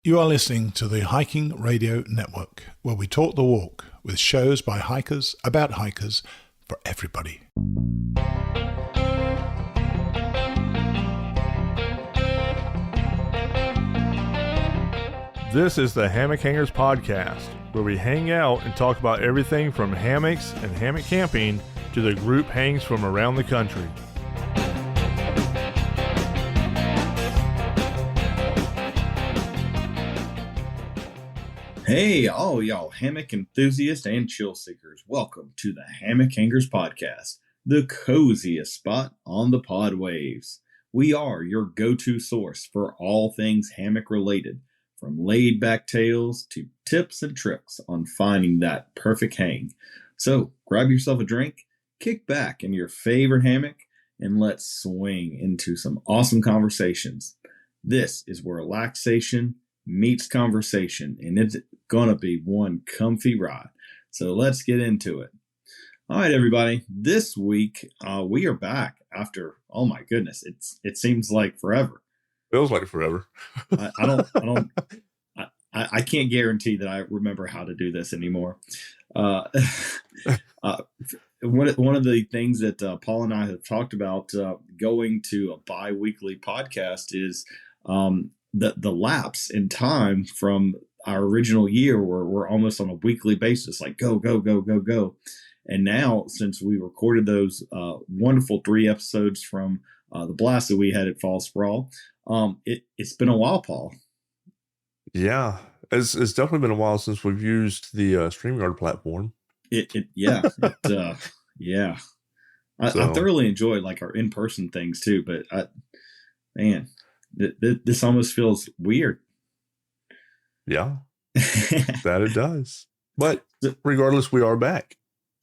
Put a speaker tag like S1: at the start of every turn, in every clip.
S1: You are listening to the Hiking Radio Network, where we talk the walk with shows by hikers about hikers for everybody.
S2: This is the Hammock Hangers Podcast, where we hang out and talk about everything from hammocks and hammock camping to the group hangs from around the country.
S3: Hey, all y'all hammock enthusiasts and chill seekers. Welcome to the Hammock Hangers Podcast, the coziest spot on the pod waves. We are your go-to source for all things hammock related, from laid-back tales to tips and tricks on finding that perfect hang. So grab yourself a drink, kick back in your favorite hammock, and let's swing into some awesome conversations. This is where relaxation meets conversation, and it's gonna be one comfy ride. So let's get into it. All right, everybody. This week we are back after, oh my goodness, it seems like forever.
S2: Feels like forever.
S3: I can't guarantee that I remember how to do this anymore. One of the things that Paul and I have talked about going to a bi-weekly podcast is the lapse in time from our original year, where we're almost on a weekly basis, like go. And now, since we recorded those wonderful 3 episodes from the blast that we had at Fall Sprawl, it's been a while, Paul.
S2: Yeah, it's definitely been a while since we've used the StreamYard platform.
S3: Yeah. I thoroughly enjoyed like our in-person things too, but this almost feels weird.
S2: Yeah, that it does. But regardless, we are back.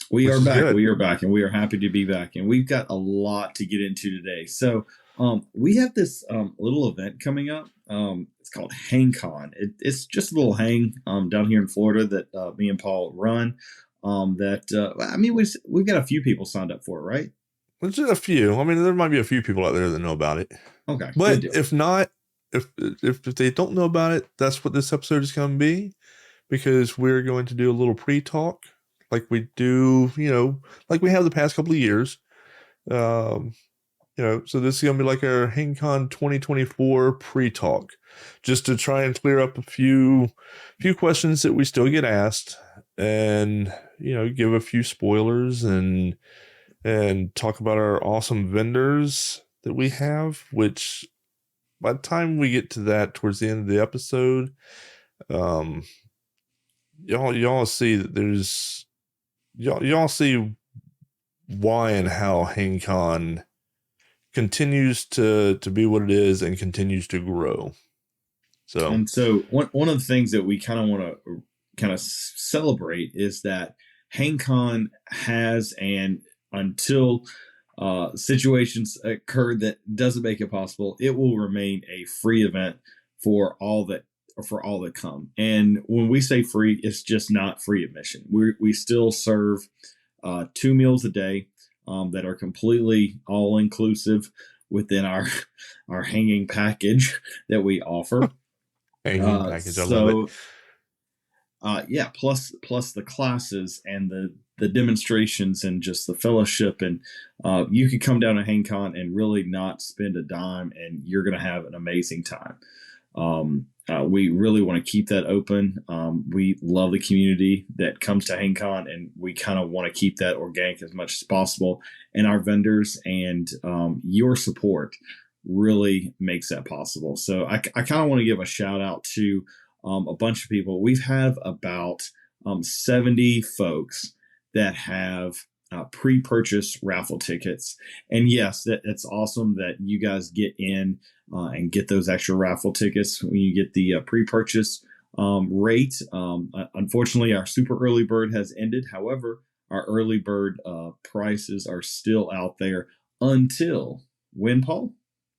S3: We are back. We are back, and we are happy to be back. And we've got a lot to get into today. So we have this little event coming up. It's called HangCon. It's just a little hang down here in Florida that me and Paul run. We've got a few people signed up for it, right?
S2: There's just a few. I mean, there might be a few people out there that know about it.
S3: Okay,
S2: but if not, if they don't know about it, that's what this episode is going to be, because we're going to do a little pre-talk, like we do, like we have the past couple of years. So this is going to be like our HangCon 2024 pre-talk, just to try and clear up a few questions that we still get asked, and give a few spoilers and talk about our awesome vendors that we have, which by the time we get to that towards the end of the episode, y'all see that there's y'all see why and how HangCon continues to be what it is and continues to grow. So
S3: one of the things that we kind of want to kind of celebrate is that HangCon has, and until situations occur that doesn't make it possible, it will remain a free event for all that come. And when we say free, it's just not free admission. We still serve 2 meals a day that are completely all inclusive within our hanging package that we offer.
S2: Hanging package, I love it.
S3: Plus the classes and the demonstrations and just the fellowship, and you could come down to HangCon and really not spend a dime, and you're going to have an amazing time. We really want to keep that open. We love the community that comes to HangCon, and we kind of want to keep that organic as much as possible. And our vendors and your support really makes that possible. So I kind of want to give a shout out to a bunch of people. We've had about 70 folks that have pre-purchased raffle tickets. And yes, it's awesome that you guys get in and get those extra raffle tickets when you get the pre-purchase rate. Unfortunately, our super early bird has ended. However, our early bird prices are still out there until when, Paul?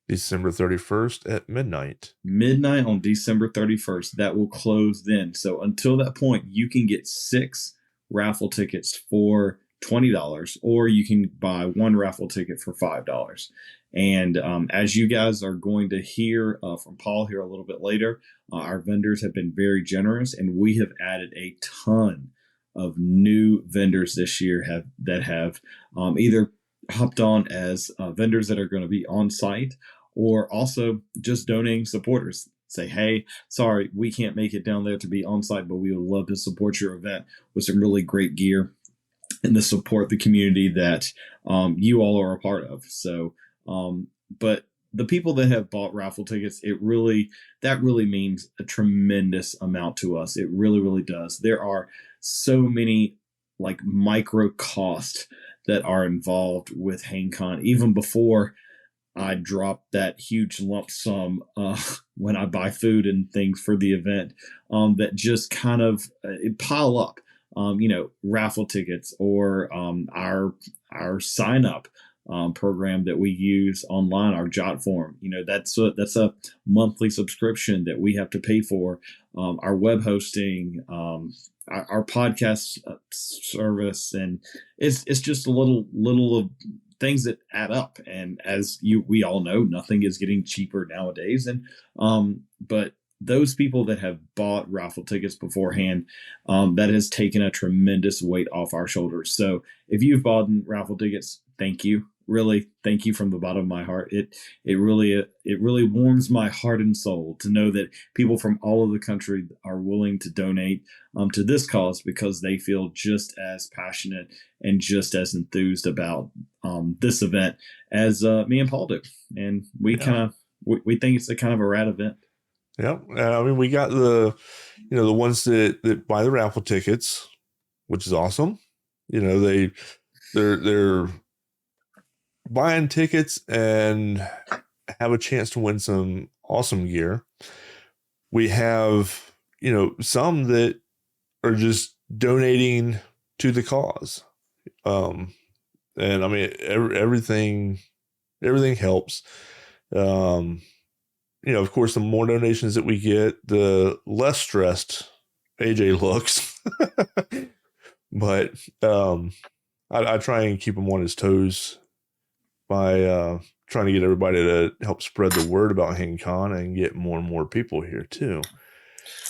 S2: December 31st at midnight.
S3: Midnight on December 31st. That will close then. So until that point, you can get 6 raffle tickets for $20, or you can buy 1 raffle ticket for $5. And as you guys are going to hear from Paul here a little bit later, our vendors have been very generous, and we have added a ton of new vendors this year that have either hopped on as vendors that are going to be on site, or also just donating supporters. Say, hey, sorry, we can't make it down there to be on site, but we would love to support your event with some really great gear and to support the community that you all are a part of. So, but the people that have bought raffle tickets, that really means a tremendous amount to us. It really, really does. There are so many like micro costs that are involved with HangCon, even before I drop that huge lump sum when I buy food and things for the event, that just kind of pile up. Raffle tickets, or our sign up program that we use online, our Jot form. That's a monthly subscription that we have to pay for. Our web hosting, our podcast service, and it's just a little of things that add up. And as we all know, nothing is getting cheaper nowadays. And but those people that have bought raffle tickets beforehand, that has taken a tremendous weight off our shoulders. So if you've bought raffle tickets, thank you. Really, thank you from the bottom of my heart. It really warms my heart and soul to know that people from all over the country are willing to donate to this cause, because they feel just as passionate and just as enthused about this event as me and Paul do. And we think it's a kind of a rad event.
S2: Yeah, I mean, we got the ones that buy the raffle tickets, which is awesome. They're buying tickets and have a chance to win some awesome gear. We have, some that are just donating to the cause. And I mean, everything helps. Of course, the more donations that we get, the less stressed AJ looks. But I try and keep him on his toes by trying to get everybody to help spread the word about HangCon and get more and more people here too.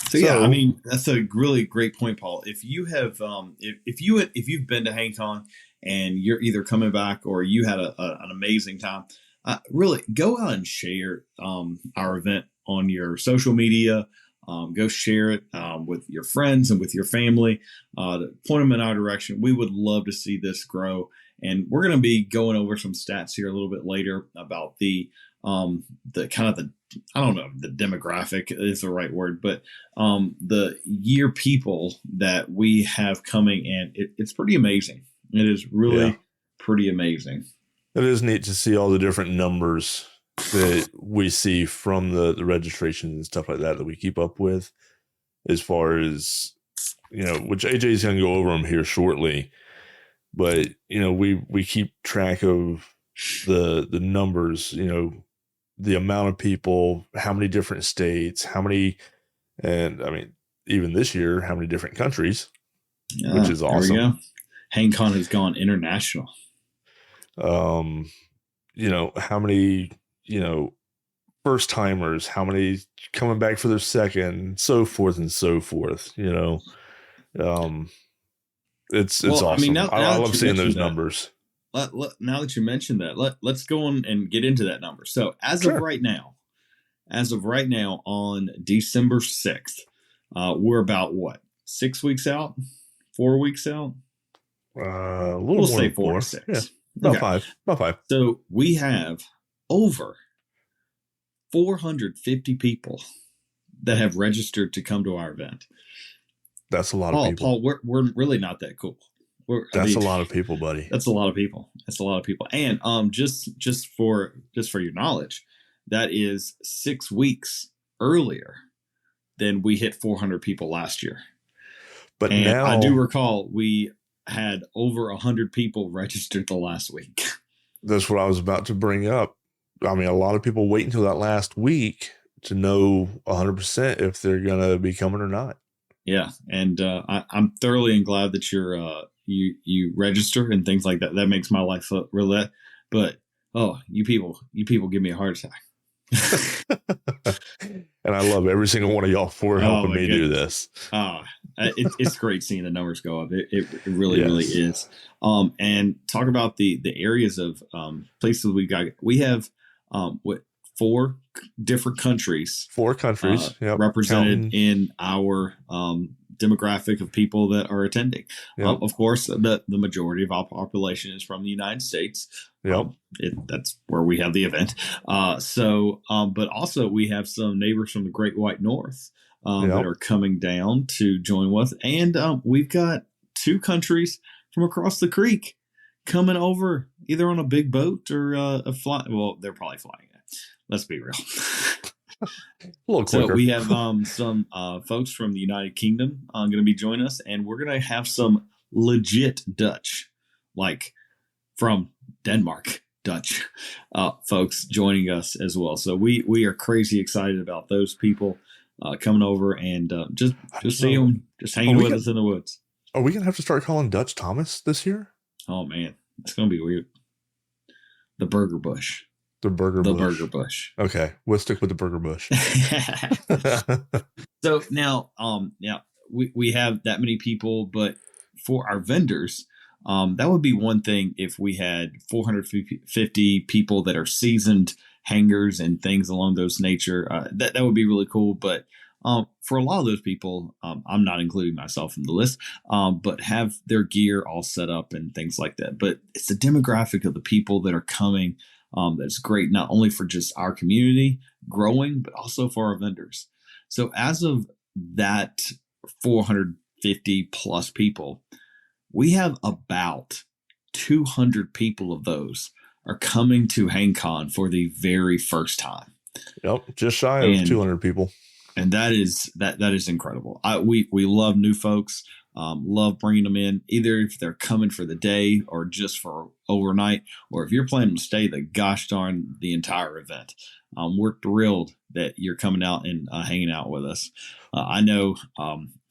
S3: So yeah, I mean, that's a really great point, Paul. If you have, if you've been to HangCon and you're either coming back or you had an amazing time, really go out and share our event on your social media. Go share it with your friends and with your family. Point them in our direction. We would love to see this grow. And we're going to be going over some stats here a little bit later about the kind of the, I don't know if the demographic is the right word, but the year people that we have coming in. It's pretty amazing. It is really pretty amazing.
S2: It is neat to see all the different numbers that we see from the registrations and stuff like that we keep up with, as far as, which AJ is going to go over them here shortly. But, we keep track of the numbers, the amount of people, how many different states, and I mean, even this year, how many different countries, which is awesome.
S3: There we go. HangCon has gone international.
S2: How many, first timers, how many coming back for their second, so forth and so forth, It's awesome. I mean, I love seeing those numbers.
S3: Now that you mentioned that, let's go on and get into that number. So as of right now, on December 6th, we're about what, 6 weeks out, 4 weeks out?
S2: We'll
S3: say 4 or 6.
S2: Yeah, about five.
S3: So we have over 450 people that have registered to come to our event.
S2: That's a lot of people.
S3: Paul, we're really not that cool.
S2: That's a lot of people, buddy.
S3: That's a lot of people. And just for your knowledge, that is 6 weeks earlier than we hit 400 people last year.
S2: But now
S3: I do recall we had over 100 people registered the last week.
S2: That's what I was about to bring up. I mean, a lot of people wait until that last week to know 100% if they're going to be coming or not.
S3: Yeah, and I'm thoroughly glad that you're you register and things like that. That makes my life really. But Oh, you people give me a heart attack.
S2: And I love every single one of y'all for helping
S3: my
S2: me do this.
S3: It's great seeing the numbers go up. It really, really is. And talk about the areas of places we got. We have what 4 different countries.
S2: 4 countries
S3: represented
S2: counting.
S3: in our demographic of people that are attending.
S2: Yep.
S3: Of course, the majority of our population is from the United States.
S2: Yep.
S3: That's where we have the event. But also we have some neighbors from the Great White North that are coming down to join with. And we've got 2 countries from across the creek coming over either on a big boat or a fly. Well, they're probably flying it. Let's be real.
S2: A little quicker.
S3: So we have some folks from the United Kingdom going to be joining us, and we're going to have some legit Dutch, like from Denmark, Dutch folks joining us as well. So we are crazy excited about those people coming over and just see them, just hanging with us in the woods.
S2: Are we going to have to start calling Dutch Thomas this year?
S3: Oh, man, it's going to be weird. The Burger Bush.
S2: The Burger
S3: Bush.
S2: Okay, we'll stick with the Burger Bush.
S3: So now, we have that many people, but for our vendors, that would be one thing if we had 450 people that are seasoned hangers and things along those nature. That would be really cool. But for a lot of those people, I'm not including myself in the list, but have their gear all set up and things like that. But it's the demographic of the people that are coming. That's great, not only for just our community growing, but also for our vendors. So as of that 450 plus people, we have about 200 people of those are coming to HangCon for the very first time.
S2: Yep, just shy of 200 people.
S3: And that is incredible. We love new folks. Love bringing them in, either if they're coming for the day or just for overnight, or if you're planning to stay the gosh darn the entire event. We're thrilled that you're coming out and hanging out with us. I know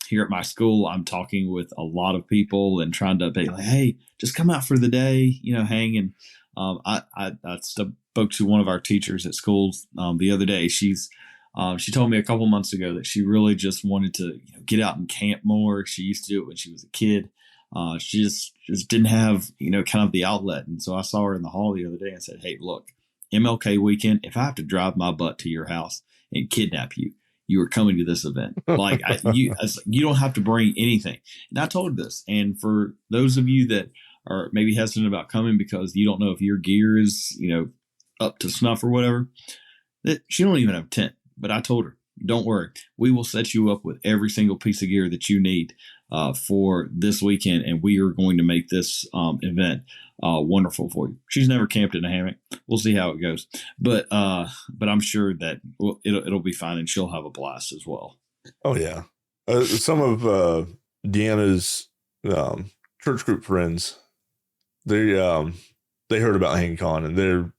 S3: here at my school, I'm talking with a lot of people and trying to be like, hey, just come out for the day, hang. And I spoke to one of our teachers at school the other day. She told me a couple months ago that she really just wanted to get out and camp more. She used to do it when she was a kid. She just didn't have, kind of the outlet. And so I saw her in the hall the other day and said, hey, look, MLK weekend, if I have to drive my butt to your house and kidnap you, you are coming to this event. Like you don't have to bring anything. And I told her this. And for those of you that are maybe hesitant about coming because you don't know if your gear is, up to snuff or whatever, that she don't even have a tent. But I told her, don't worry. We will set you up with every single piece of gear that you need for this weekend, and we are going to make this event wonderful for you. She's never camped in a hammock. We'll see how it goes, but I'm sure that it'll be fine, and she'll have a blast as well.
S2: Oh yeah, some of Deanna's church group friends, they heard about HangCon, and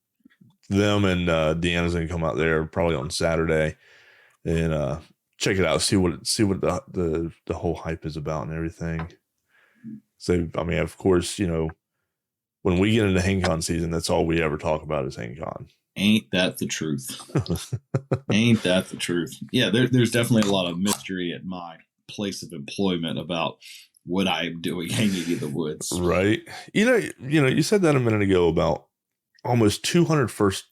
S2: them and Deanna's gonna come out there probably on Saturday and check it out, see what the whole hype is about and everything. So I mean, of course, when we get into HangCon season, that's all we ever talk about is HangCon.
S3: Ain't that the truth? Ain't that the truth? Yeah, there's definitely a lot of mystery at my place of employment about what I'm doing hanging in the woods.
S2: Right. You said that a minute ago about almost 200 first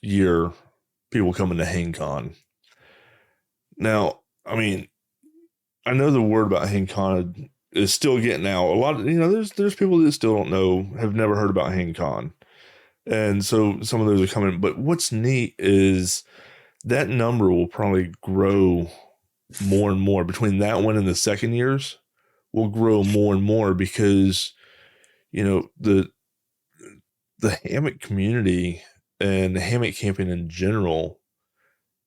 S2: year people coming to HangCon. Now, I mean, I know the word about HangCon is still getting out. A lot of, there's people that still don't know, have never heard about HangCon. And so some of those are coming. But what's neat is that number will probably grow more and more. Between that one and the second years will grow more and more because, the hammock community and hammock camping in general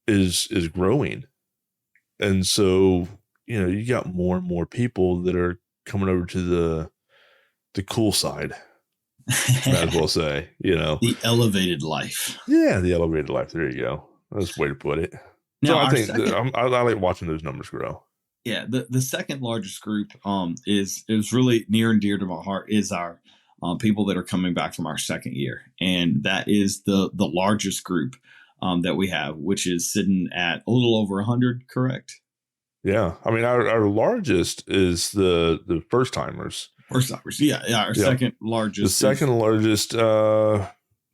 S2: is growing. And so, you got more and more people that are coming over to the cool side, might as well say,
S3: the elevated life.
S2: Yeah, the elevated life. There you go. That's the way to put it.
S3: Now,
S2: so I think I like watching those numbers grow.
S3: Yeah, the second largest group is really near and dear to my heart is our people that are coming back from our second year. And that is the largest group that we have, which is sitting at a little over 100, correct?
S2: Yeah. I mean, our largest is the first timers.
S3: First timers. Yeah. Our second largest.
S2: The second largest,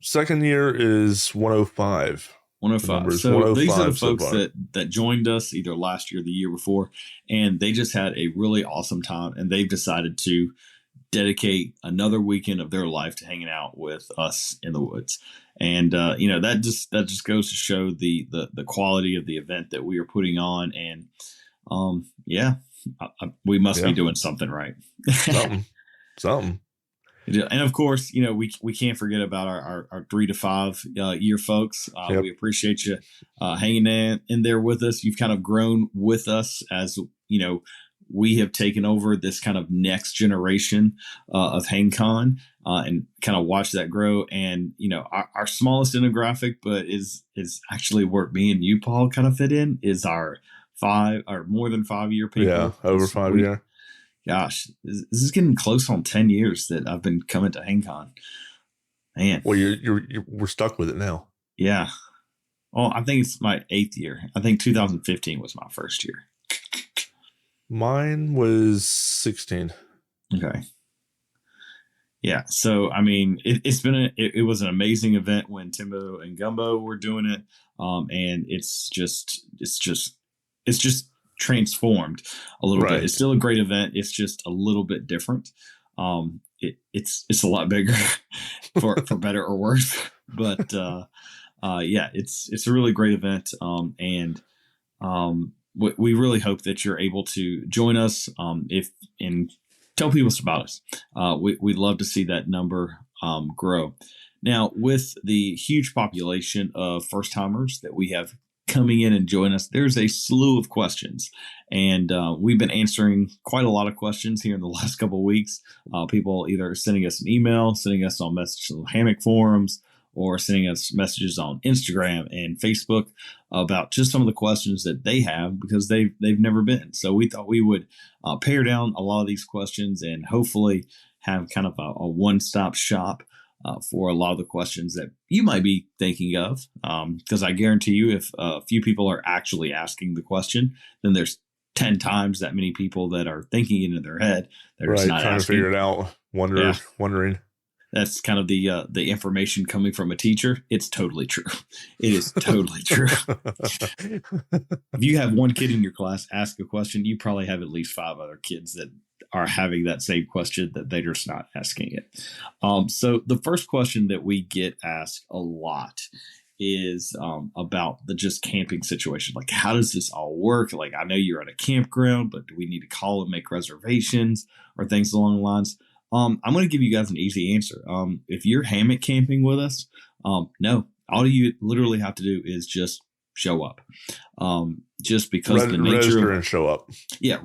S2: second year is 105.
S3: 105. So 105 these are the folks that joined us either last year or the year before, and they just had a really awesome time, and they've decided to dedicate another weekend of their life to hanging out with us in the woods. And that just goes to show the quality of the event that we are putting on. And we must be doing something right.
S2: something.
S3: And of course, we can't forget about our 3 to 5 year folks. We appreciate you hanging in there with us. You've kind of grown with us as we have taken over this kind of next generation of HangCon and kind of watched that grow. And our smallest demographic, but is actually where me and you, Paul, kind of fit in, is our 5 or more than 5 year people.
S2: Yeah, over 5 year.
S3: Gosh, this is getting close on 10 years that I've been coming to HangCon. Man.
S2: Well, we're stuck with it now.
S3: Yeah. Well, I think it's my 8th year. I think 2015 was my first year.
S2: Mine was 16.
S3: Okay. Yeah. So, I mean, it was an amazing event when Timbo and Gumbo were doing it. And it's just transformed a little bit. It's still a great event. It's just a little bit different. It's a lot bigger for better or worse, but it's a really great event. We really hope that you're able to join us. And tell people about us. We'd love to see that number grow. Now, with the huge population of first timers that we have coming in and join us, there's a slew of questions, and we've been answering quite a lot of questions here in the last couple of weeks. People either sending us an email, sending us on messages on hammock forums, or sending us messages on Instagram and Facebook about just some of the questions that they have because they've never been. So we thought we would pare down a lot of these questions and hopefully have kind of a one-stop shop for a lot of the questions that you might be thinking of. Because I guarantee you, if a few people are actually asking the question, then there's 10 times that many people that are thinking it in their head. They're just not
S2: trying
S3: asking.
S2: To figure it out, wondering.
S3: That's kind of the information coming from a teacher. It's totally true. It is totally true. If you have one kid in your class ask a question, you probably have at least 5 other kids that are having that same question that they're just not asking it. So the first question that we get asked a lot is about the just camping situation. Like, how does this all work? Like, I know you're at a campground, but do we need to call and make reservations or things along the lines? I'm going to give you guys an easy answer. If you're hammock camping with us, no, all you literally have to do is just show up. Just because the nature
S2: register and show up.
S3: Yeah.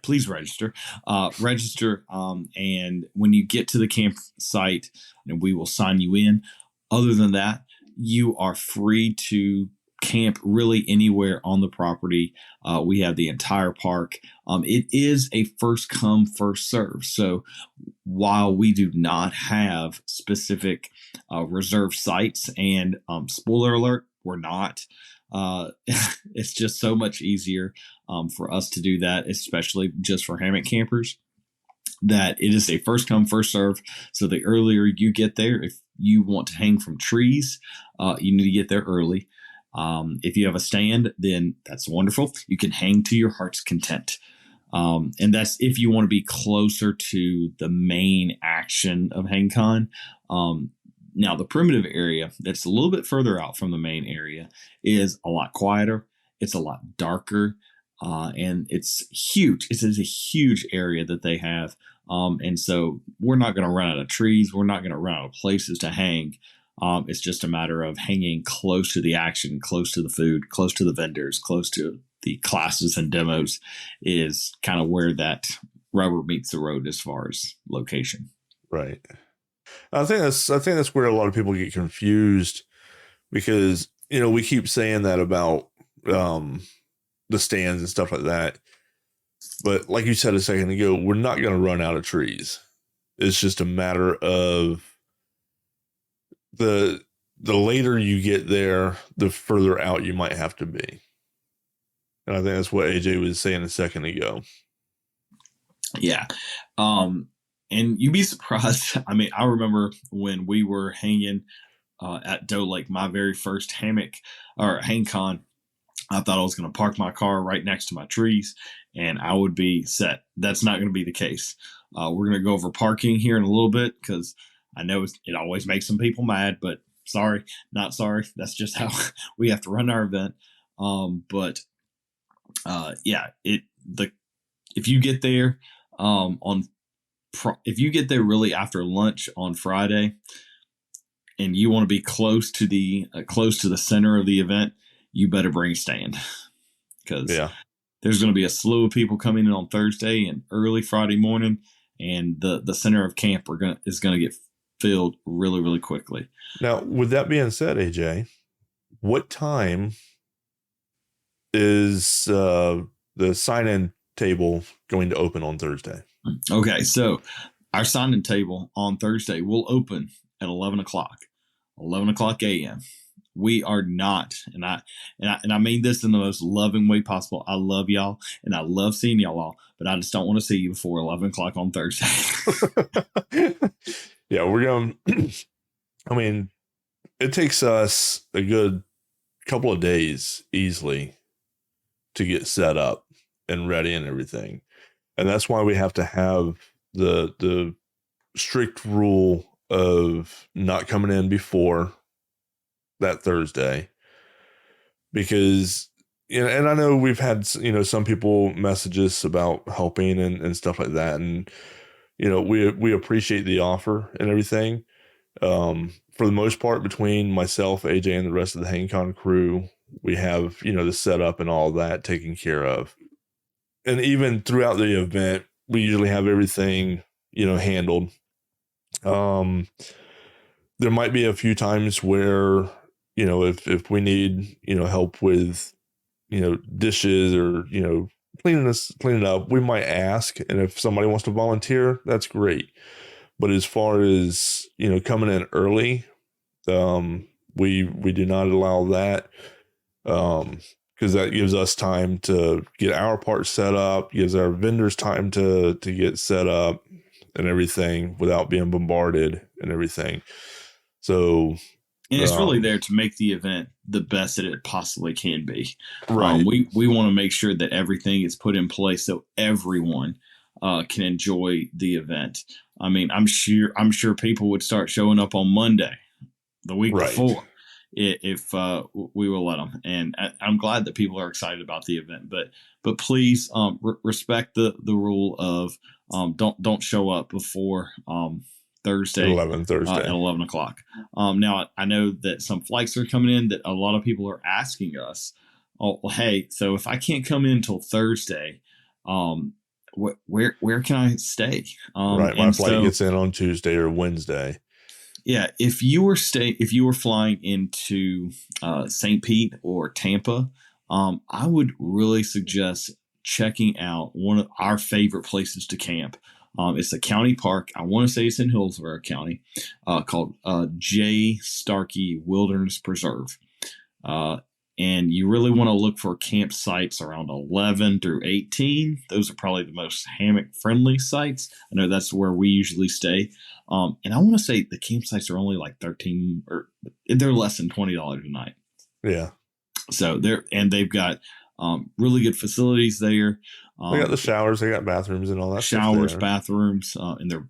S3: Please register, and when you get to the campsite, we will sign you in. Other than that, you are free to camp really anywhere on the property. We have the entire park. It is a first come, first serve. So while we do not have specific reserved sites, and spoiler alert, we're not, it's just so much easier for us to do that, especially just for hammock campers, that it is a first come, first serve. So the earlier you get there, if you want to hang from trees, you need to get there early. If you have a stand, then that's wonderful. You can hang to your heart's content. And that's if you want to be closer to the main action of HangCon. Now, the primitive area that's a little bit further out from the main area is a lot quieter. It's a lot darker, and it's huge. It is a huge area that they have. And so we're not going to run out of trees. We're not going to run out of places to hang. It's just a matter of hanging close to the action, close to the food, close to the vendors, close to the classes and demos is kind of where that rubber meets the road as far as location.
S2: Right. I think that's where a lot of people get confused because, we keep saying that about the stands and stuff like that. But like you said a second ago, we're not going to run out of trees. It's just a matter of the later you get there, the further out you might have to be. And I think that's what AJ was saying a second ago.
S3: Yeah. And you'd be surprised. I mean, I remember when we were hanging at Doe Lake, my very first HangCon, I thought I was going to park my car right next to my trees and I would be set. That's not going to be the case. We're going to go over parking here in a little bit because I know it always makes some people mad, but sorry, not sorry. That's just how we have to run our event. If you get there if you get there really after lunch on Friday and you want to be close to the center of the event, you better bring a stand because there's going to be a slew of people coming in on Thursday and early Friday morning, and the center of camp is going to get filled really, really quickly.
S2: Now, with that being said, AJ, what time is the sign-in table going to open on Thursday?
S3: Okay, so our sign-in table on Thursday will open at 11 o'clock a.m. We are not, and I mean this in the most loving way possible. I love y'all, and I love seeing y'all all, but I just don't want to see you before 11 o'clock on Thursday.
S2: Yeah, we're going. I mean, it takes us a good couple of days easily to get set up and ready and everything, and that's why we have to have the strict rule of not coming in before that Thursday, because and I know we've had some people message us about helping and stuff like that, and we appreciate the offer and everything. For the most part, between myself, AJ, and the rest of the HangCon crew, we have the setup and all that taken care of, and even throughout the event, we usually have everything handled. There might be a few times where if we need help with dishes or cleaning up, we might ask, and if somebody wants to volunteer, that's great. But as far as coming in early, we do not allow that, because that gives us time to get our part set up, gives our vendors time to get set up and everything without being bombarded and everything. So,
S3: and it's really there to make the event the best that it possibly can be.
S2: Right.
S3: We want to make sure that everything is put in place so everyone can enjoy the event. I mean, I'm sure people would start showing up on Monday, the week before, if we will let them. And I'm glad that people are excited about the event. But please respect the rule of don't show up before Thursday at 11 o'clock. Now, I know that some flights are coming in that a lot of people are asking us, oh, well, hey, so if I can't come in till Thursday, where can I stay?
S2: Right. My flight gets in on Tuesday or Wednesday.
S3: Yeah. If you were flying into St. Pete or Tampa, I would really suggest checking out one of our favorite places to camp. It's a county park. I want to say it's in Hillsborough County, called J. Starkey Wilderness Preserve. And you really want to look for campsites around 11 through 18. Those are probably the most hammock-friendly sites. I know that's where we usually stay. And I want to say the campsites are only like $13, or they're less than $20 a night.
S2: Yeah.
S3: So they've got really good facilities there.
S2: They got the showers, they got bathrooms and all that.
S3: Showers, bathrooms, and they're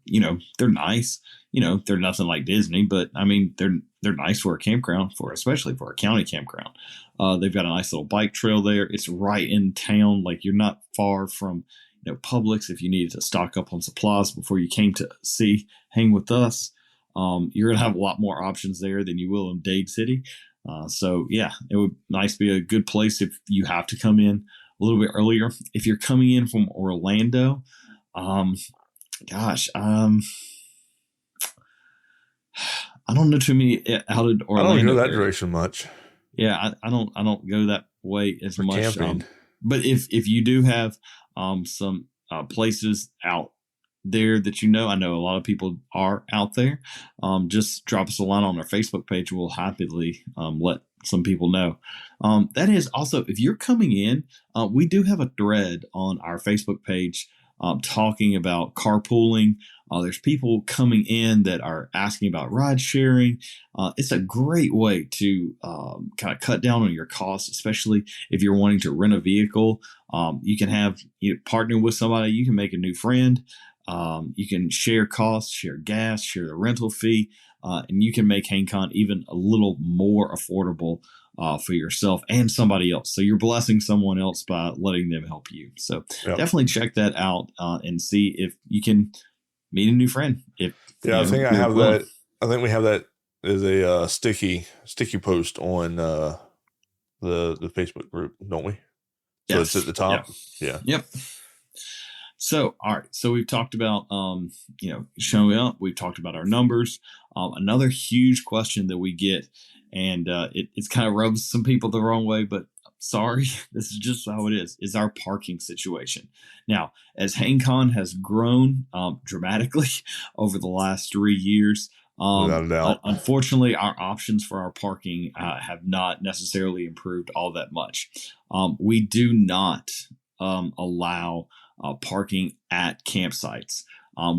S3: nice. They're nothing like Disney, but I mean they're nice for a campground, especially for a county campground. They've got a nice little bike trail there. It's right in town. Like, you're not far from Publix. If you needed to stock up on supplies before you came to hang with us, you're gonna have a lot more options there than you will in Dade City. So yeah, it would be a good place if you have to come in a little bit earlier. If you're coming in from Orlando, I don't know too many out of Orlando.
S2: I don't go that direction much.
S3: Yeah, I don't go that way as much.
S2: Camping.
S3: But if you do have some places out there that you know, I know a lot of people are out there, just drop us a line on our Facebook page. We'll happily let some people know. That is also, if you're coming in, we do have a thread on our Facebook page talking about carpooling. There's people coming in that are asking about ride sharing. It's a great way to kind of cut down on your costs, especially if you're wanting to rent a vehicle. You can have you partner with somebody. You can make a new friend. You can share costs, share gas, share the rental fee, and you can make HangCon even a little more affordable for yourself and somebody else. So you're blessing someone else by letting them help you. So definitely check that out and see if you can meet a new friend. If
S2: I think I have that. I think we have that as a sticky post on the Facebook group, don't we? So it's at the top. Yeah.
S3: Yep. So, all right. So we've talked about, showing up. We've talked about our numbers. Another huge question that we get, and it's kind of rubs some people the wrong way, but sorry, this is just how it is our parking situation. Now, as HangCon has grown dramatically over the last 3 years,
S2: without a doubt,
S3: unfortunately, our options for our parking have not necessarily improved all that much. We do not allow parking at campsites.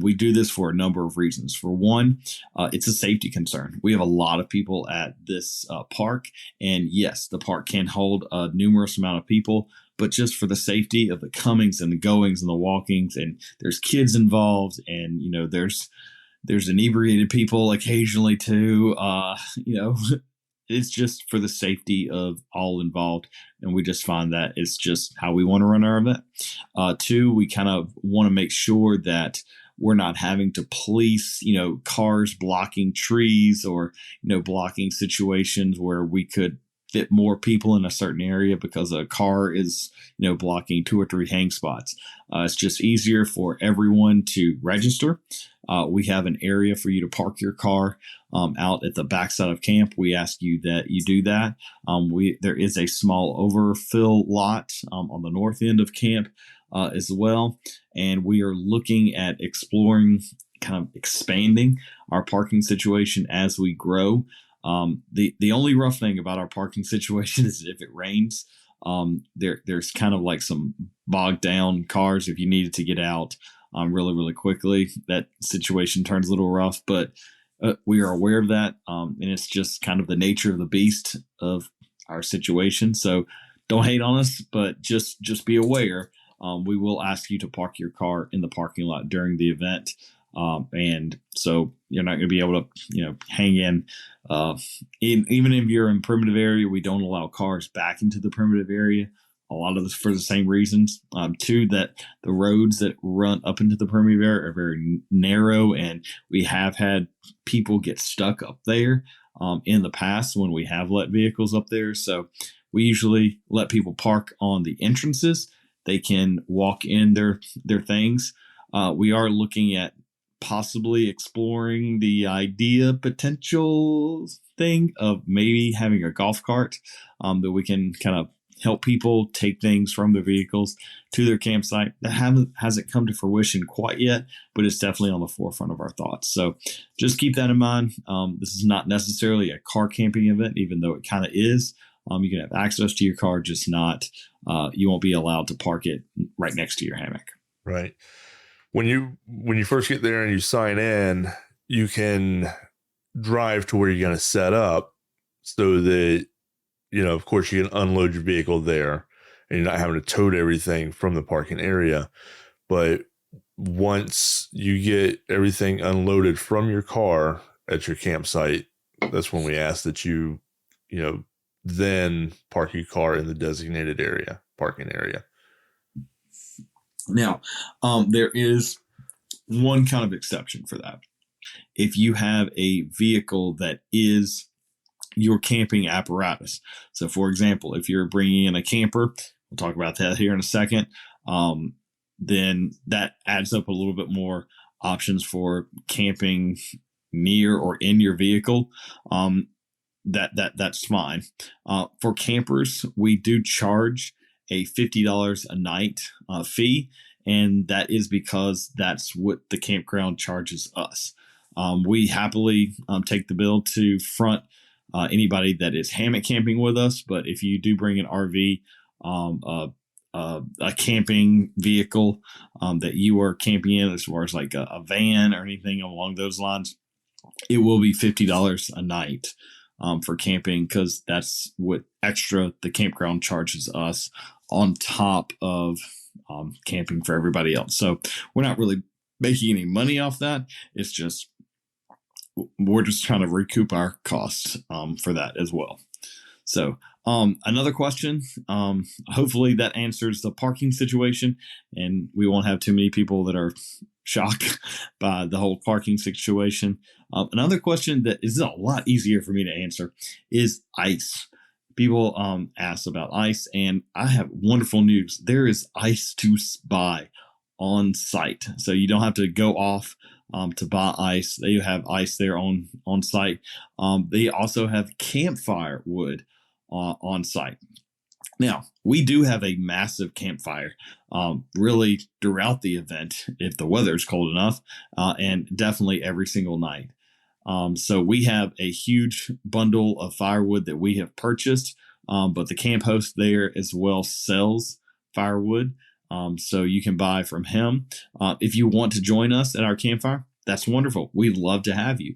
S3: We do this for a number of reasons. For one, it's a safety concern. We have a lot of people at this park, and yes, the park can hold a numerous amount of people, but just for the safety of the comings and the goings and the walkings, and there's kids involved, and there's inebriated people occasionally too. It's just for the safety of all involved. And we just find that it's just how we want to run our event. Two, we kind of want to make sure that we're not having to police, cars blocking trees or, blocking situations where we could fit more people in a certain area because a car is, blocking 2 or 3 hang spots. It's just easier for everyone to register. We have an area for you to park your car out at the backside of camp. We ask you that you do that. There is a small overfill lot on the north end of camp as well. And we are looking at exploring, kind of expanding our parking situation as we grow. The only rough thing about our parking situation is if it rains, there's kind of like some bogged down cars. If you needed to get out really, really quickly, that situation turns a little rough, but we are aware of that. And it's just kind of the nature of the beast of our situation. So don't hate on us, but just be aware. We will ask you to park your car in the parking lot during the event. And so you're not going to be able to, hang in. Even if you're in primitive area, we don't allow cars back into the primitive area. A lot of this for the same reasons. Two, that the roads that run up into the primitive area are very narrow, and we have had people get stuck up there in the past when we have let vehicles up there. So we usually let people park on the entrances. They can walk in their things. We are looking at possibly exploring the potential thing of maybe having a golf cart that we can kind of help people take things from their vehicles to their campsite. That hasn't come to fruition quite yet, but it's definitely on the forefront of our thoughts. So just keep that in mind. This is not necessarily a car camping event, even though it kind of is. You can have access to your car, just not, you won't be allowed to park it right next to your hammock.
S2: Right. When you first get there and you sign in, you can drive to where you're going to set up so that, of course, you can unload your vehicle there and you're not having to tote everything from the parking area. But once you get everything unloaded from your car at your campsite, that's when we ask that you then park your car in the designated parking area.
S3: Now, there is one kind of exception for that. If you have a vehicle that is your camping apparatus. So, for example, if you're bringing in a camper, we'll talk about that here in a second, then that adds up a little bit more options for camping near or in your vehicle. That's fine. For campers, we do charge a $50 a night fee, and that is because that's what the campground charges us. We happily take the bill to front anybody that is hammock camping with us, but if you do bring an RV, a camping vehicle that you are camping in, as far as like a van or anything along those lines, it will be $50 a night for camping, because that's what extra the campground charges us on top of camping for everybody else. So we're not really making any money off that. It's just we're just trying to recoup our costs for that as well. So another question, hopefully that answers the parking situation, and we won't have too many people that are shocked by the whole parking situation. Another question that is a lot easier for me to answer is ice. People ask about ice, and I have wonderful news. There is ice to buy on site, so you don't have to go off to buy ice. They have ice there on site. They also have campfire wood on site. Now, we do have a massive campfire really throughout the event if the weather is cold enough, and definitely every single night. So we have a huge bundle of firewood that we have purchased, but the camp host there as well sells firewood. So you can buy from him. If you want to join us at our campfire, that's wonderful. We'd love to have you.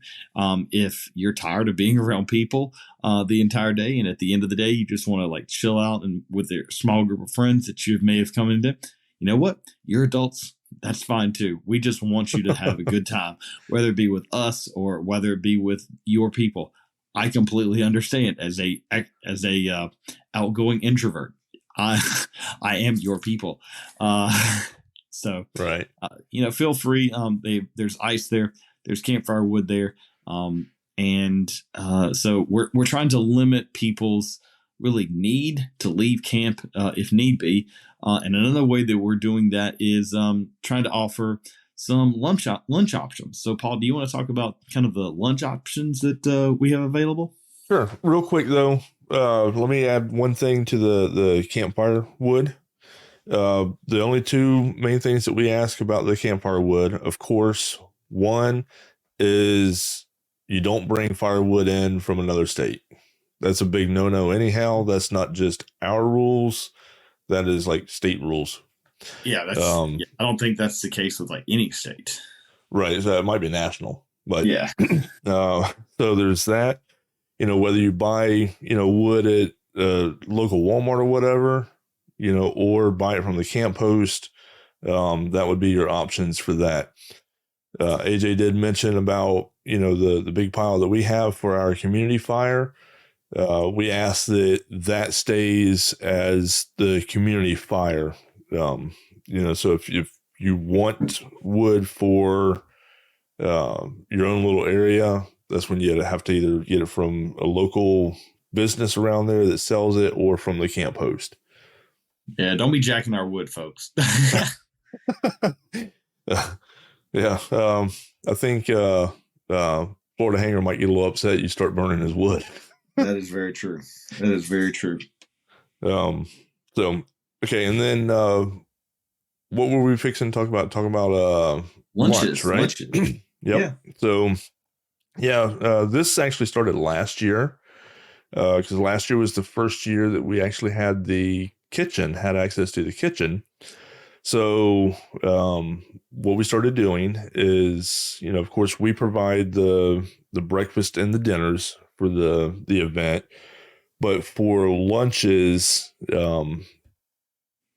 S3: If you're tired of being around people the entire day, and at the end of the day, you just want to like chill out and with a small group of friends that you may have come into, you know what? You're adults. That's fine too. We just want you to have a good time, whether it be with us or whether it be with your people. I completely understand as a outgoing introvert. I am your people. So
S2: right.
S3: Feel free. There's ice there. There's campfire wood there. So we're trying to limit people's really need to leave camp if need be. And another way that we're doing that is trying to offer some lunch options. So, Paul, do you want to talk about kind of the lunch options that we have available?
S2: Sure. Real quick, though, let me add one thing to the campfire wood. The only two main things that we ask about the campfire wood, of course, one is you don't bring firewood in from another state. That's a big no-no anyhow. That's not just our rules. That is like state rules.
S3: Yeah, I don't think that's the case with like any state.
S2: Right. So it might be national, but
S3: yeah.
S2: So there's that, whether you buy, wood at a local Walmart or whatever, or buy it from the camp host, that would be your options for that. AJ did mention about, the big pile that we have for our community fire. We ask that stays as the community fire. So if you want wood for your own little area, that's when you have to either get it from a local business around there that sells it or from the camp host.
S3: Yeah, don't be jacking our wood, folks.
S2: Yeah. I think Florida Hanger might get a little upset you start burning his wood.
S3: That is very true. That is very true.
S2: So, okay. And then what were we fixing to talk about? Talking about lunch, right?
S3: Lunches.
S2: Yep.
S3: Yeah.
S2: So, this actually started last year because last year was the first year that we actually had access to the kitchen. So what we started doing is, of course, we provide the breakfast and the dinners for the event, but for lunches,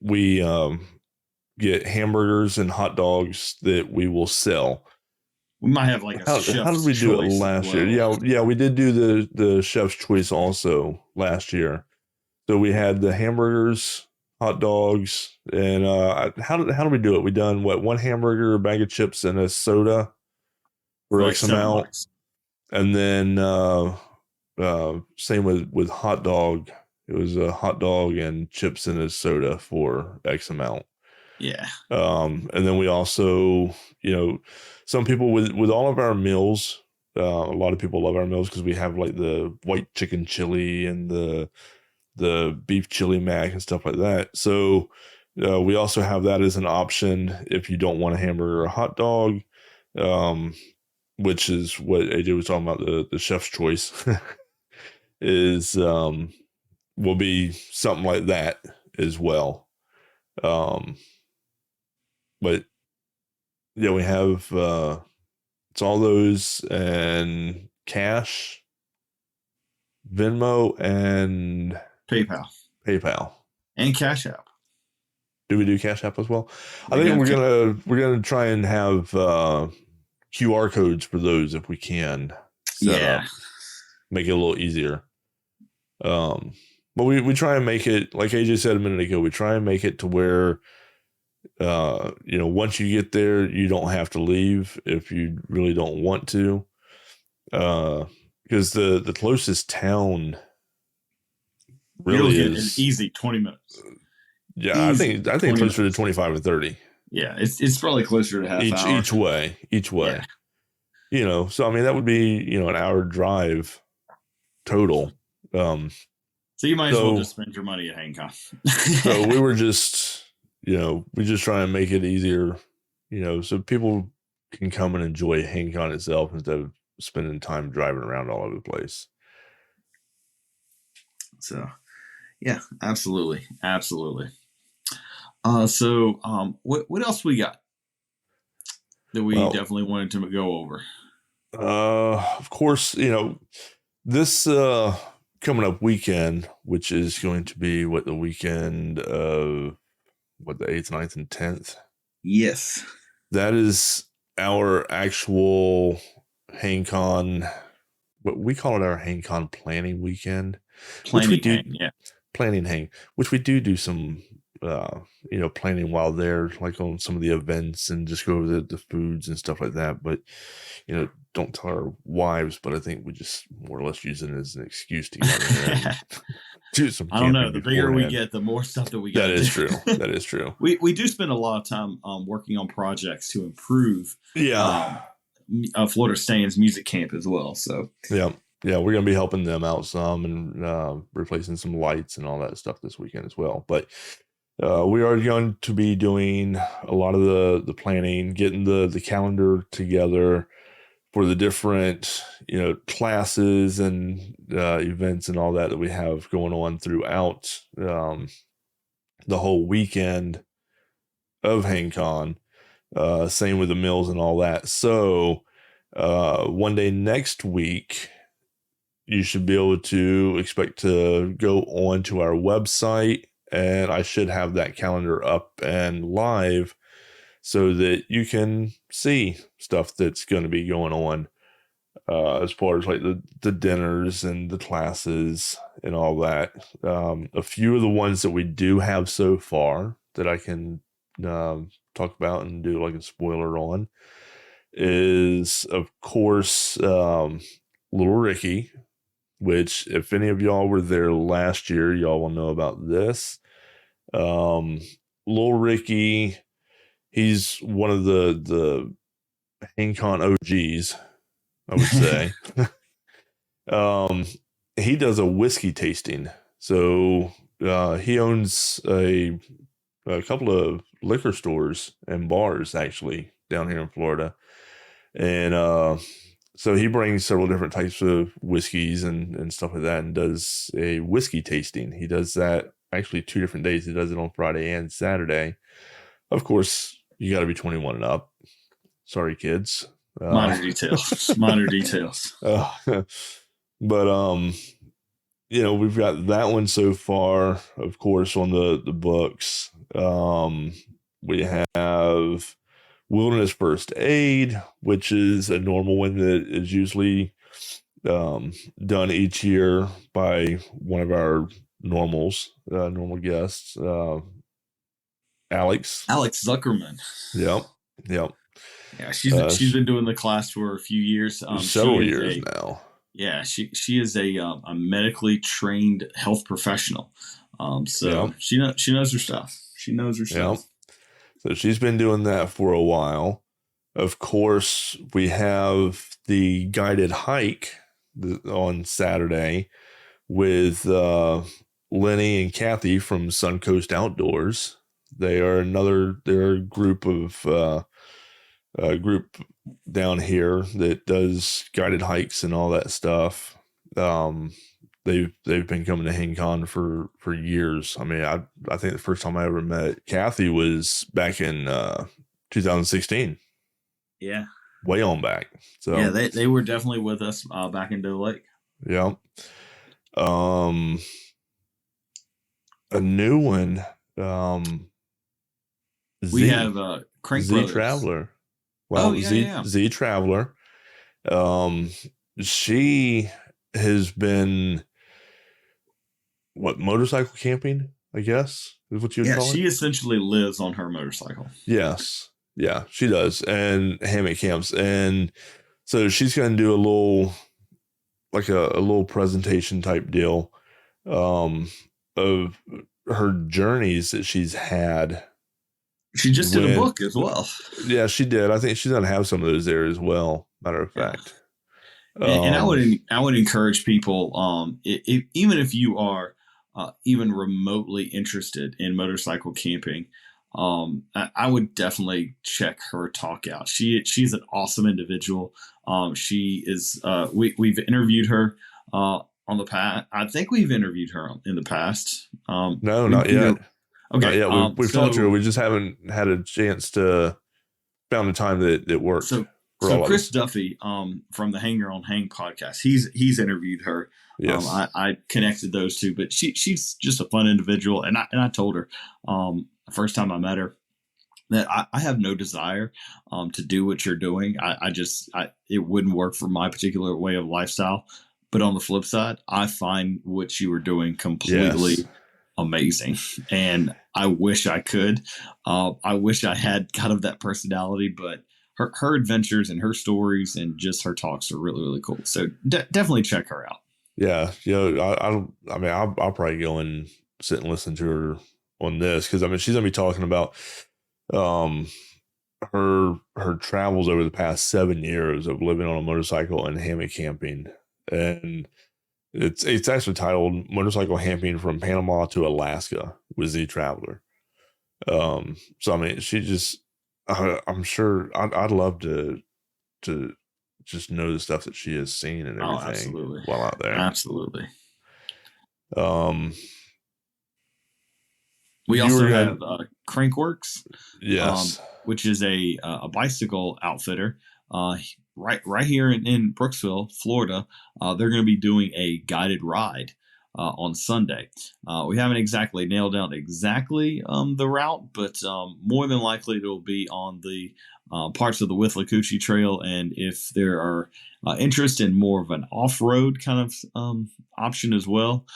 S2: we get hamburgers and hot dogs that we will sell.
S3: We might have like a chef's
S2: how did we do it last year? Yeah, we did do the chef's choice also last year. So we had the hamburgers, hot dogs, and how did we do it? We done one hamburger, a bag of chips, and a soda for X amount, $7. And then same with hot dog. It was a hot dog and chips and a soda for X amount.
S3: Yeah.
S2: And then we also, some people with all of our meals, a lot of people love our meals because we have like the white chicken chili and the beef chili mac and stuff like that. So We also have that as an option if you don't want a hamburger or a hot dog, which is what AJ was talking about, the chef's choice is will be something like that as well. But yeah, we have it's all those and cash, Venmo, and
S3: PayPal and Cash App.
S2: Do we do Cash App as well? I think we're gonna try and have QR codes for those if we can. Set up. Make it a little easier. But we try and make it, like AJ said a minute ago, we try and make it to where once you get there, you don't have to leave if you really don't want to. Because the closest town really is
S3: an easy 20 minutes.
S2: Yeah, I think closer to 25 or 30.
S3: Yeah, it's probably closer to half hour.
S2: Each way. Yeah. So I mean that would be, an hour drive total.
S3: So you might as well just spend your money at HangCon.
S2: So we were just, we just try and make it easier, so people can come and enjoy HangCon itself instead of spending time driving around all over the place.
S3: So, yeah, absolutely. What else we got that we definitely wanted to go over?
S2: Of course, this coming up weekend, which is going to be the weekend of the 8th, 9th, and 10th.
S3: Yes.
S2: That is our actual HangCon. What we call it, our HangCon planning weekend. Planning hang, which we do some planning while there, like on some of the events and just go over the foods and stuff like that. But don't tell our wives, but I think we just more or less use it as an excuse to get out there and do some.
S3: I don't know. The bigger we get, the more stuff that we get.
S2: That is true. That is true.
S3: We do spend a lot of time working on projects to improve. Florida Stands Music Camp as well. So
S2: yeah, we're gonna be helping them out some and replacing some lights and all that stuff this weekend as well. But we are going to be doing a lot of the planning, getting the calendar together for the different, classes and events and all that we have going on throughout the whole weekend of HangCon. Same with the meals and all that. So one day next week, you should be able to expect to go on to our website, and I should have that calendar up and live so that you can see stuff that's going to be going on as far as like the dinners and the classes and all that. A few of the ones that we do have so far that I can talk about and do like a spoiler on is, of course, Little Ricky, which if any of y'all were there last year, y'all will know about this. Little Ricky, he's one of the HangCon OGs, I would say. He does a whiskey tasting. So he owns a couple of liquor stores and bars actually down here in Florida. And so he brings several different types of whiskeys and stuff like that and does a whiskey tasting. He does that actually 2 different days. He does it on Friday and Saturday. Of course, you got to be 21 and up. Sorry, kids.
S3: Minor details.
S2: But we've got that one so far, of course, on the books. We have Wilderness First Aid, which is a normal one that is usually done each year by one of our normal guests, Alex Zuckerman. Yep.
S3: Yeah, she's been doing the class for a few years.
S2: Several years now.
S3: Yeah, she is a medically trained health professional. She knows her stuff.
S2: Yep. So she's been doing that for a while. Of course, we have the guided hike on Saturday with Lenny and Kathy from Suncoast Outdoors. They're a group of group down here that does guided hikes and all that stuff. They've been coming to HangCon for years. I mean, I think the first time I ever met Kathy was back in 2016.
S3: Yeah.
S2: Way on back. So
S3: yeah, they were definitely with us back into the lake.
S2: Yeah. A new one.
S3: We have Crank
S2: Z
S3: Brothers.
S2: Traveler. Well, Z Traveler. She has been motorcycle camping, I guess, is what you would call it?
S3: She essentially lives on her motorcycle.
S2: Yes. Yeah, she does. And hammock camps. And so she's going to do a little presentation type deal of her journeys that she's had.
S3: She just did a book as well.
S2: Yeah, she did. I think she's going to have some of those there as well, matter of fact.
S3: And I would encourage people, even if you are even remotely interested in motorcycle camping, I would definitely check her talk out. She's an awesome individual. She is. We've interviewed her on the past. I think we've interviewed her in the past.
S2: No, not yet.
S3: Okay.
S2: Yeah, we've talked to her. We just haven't had a chance to found a time that worked.
S3: So Chris Duffy, from the Hanger on Hang podcast, he's interviewed her.
S2: Yes.
S3: I connected those two, but she's just a fun individual. And I told her, the first time I met her, that I have no desire, to do what you're doing. It wouldn't work for my particular way of lifestyle. But on the flip side, I find what you were doing completely amazing. And I wish I could. I wish I had kind of that personality, but her adventures and her stories and just her talks are really, really cool. So definitely check her out. Yeah.
S2: I'll probably go and sit and listen to her on this. Cause she's going to be talking about, her travels over the past 7 years of living on a motorcycle and hammock camping. And it's actually titled Motorcycle Camping from Panama to Alaska with Z Traveler. She just, I'm sure I'd love to just know the stuff that she has seen and everything while out there.
S3: Absolutely. We also have Crankworks,
S2: yes,
S3: which is a bicycle outfitter. Right here in Brooksville, Florida. They're going to be doing a guided ride on Sunday. We haven't exactly nailed down the route, but more than likely it'll be on the parts of the Withlacoochee Trail. And if there are interest in more of an off-road kind of option as well,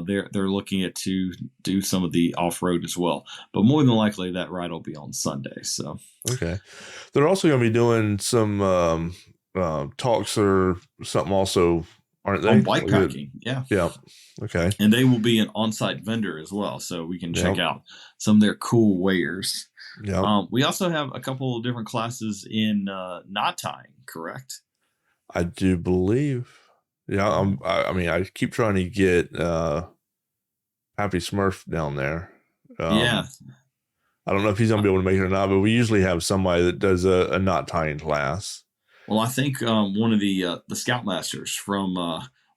S3: they're looking at to do some of the off-road as well. But more than likely that ride will be on Sunday. So
S2: okay, they're also going to be doing some talks or something also, aren't they?
S3: On bikepacking, yeah.
S2: Okay.
S3: And they will be an on-site vendor as well, so we can check out some of their cool wares.
S2: Yeah.
S3: We also have a couple of different classes in knot tying, correct?
S2: I do believe. Yeah. I keep trying to get Happy Smurf down there.
S3: Yeah.
S2: I don't know if he's gonna be able to make it or not, but we usually have somebody that does a knot tying class.
S3: Well, I think one of the Scoutmasters from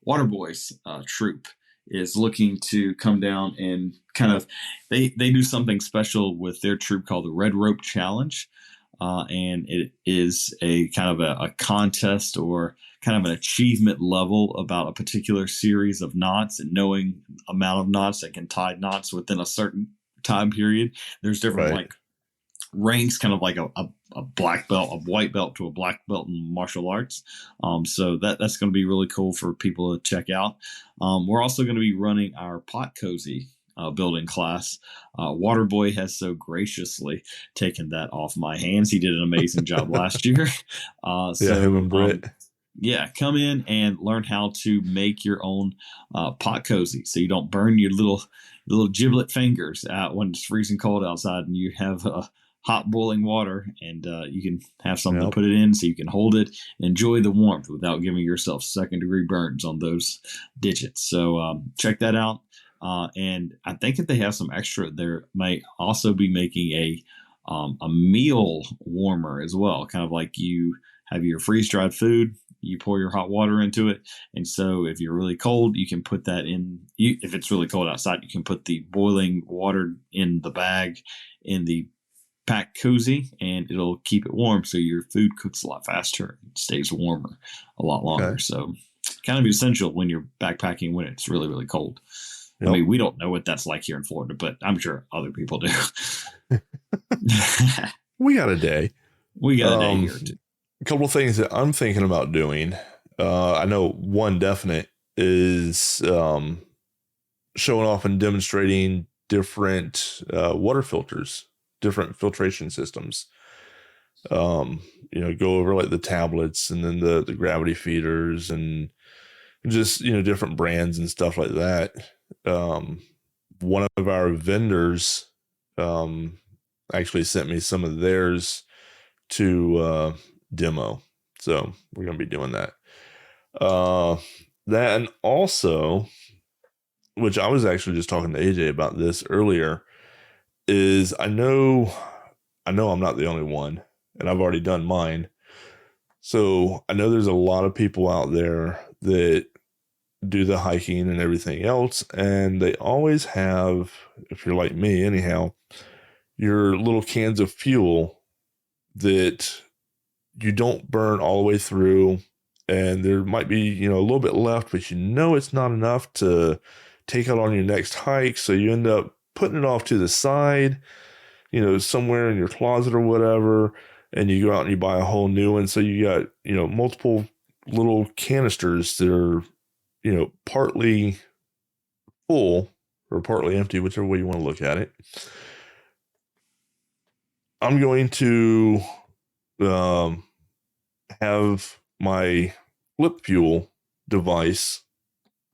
S3: Waterboy's troop is looking to come down and kind of they do something special with their troop called the Red Rope Challenge, and it is a kind of a contest or kind of an achievement level about a particular series of knots and knowing amount of knots that can tie knots within a certain time period. There's different like ranks, kind of like a black belt, a white belt to a black belt in martial arts. So that's going to be really cool for people to check out. We're also going to be running our pot cozy building class. Waterboy has so graciously taken that off my hands. He did an amazing job last year.
S2: Him and Britt.
S3: Come in and learn how to make your own pot cozy, so you don't burn your little giblet fingers out when it's freezing cold outside, and you have hot boiling water, and you can have something to put it in so you can hold it, enjoy the warmth without giving yourself second-degree burns on those digits. So check that out. And I think if they have some extra, there might also be making a meal warmer as well. Kind of like you have your freeze dried food, you pour your hot water into it. And so if you're really cold, you can put that in. If it's really cold outside, you can put the boiling water in the bag in the pack koozie, and it'll keep it warm. So your food cooks a lot faster and stays warmer a lot longer.
S2: Okay.
S3: So kind of essential when you're backpacking when it's really, really cold.
S2: Yep.
S3: I mean, we don't know what that's like here in Florida, but I'm sure other people do.
S2: We got a day.
S3: We got a day here too.
S2: A couple of things that I'm thinking about doing. I know one definite is showing off and demonstrating different water filters, different filtration systems. Go over like the tablets and then the gravity feeders and just, different brands and stuff like that. One of our vendors actually sent me some of theirs to demo. So we're going to be doing that. That, and also, which I was actually just talking to AJ about this earlier, is I know I'm not the only one, and I've already done mine. So I know there's a lot of people out there that do the hiking and everything else, and they always have, if you're like me anyhow, your little cans of fuel that you don't burn all the way through, and there might be, a little bit left, but it's not enough to take out on your next hike. So you end up putting it off to the side, somewhere in your closet or whatever, and you go out and you buy a whole new one. So you got, multiple little canisters that are, partly full or partly empty, whichever way you want to look at it. I'm going to have my flip fuel device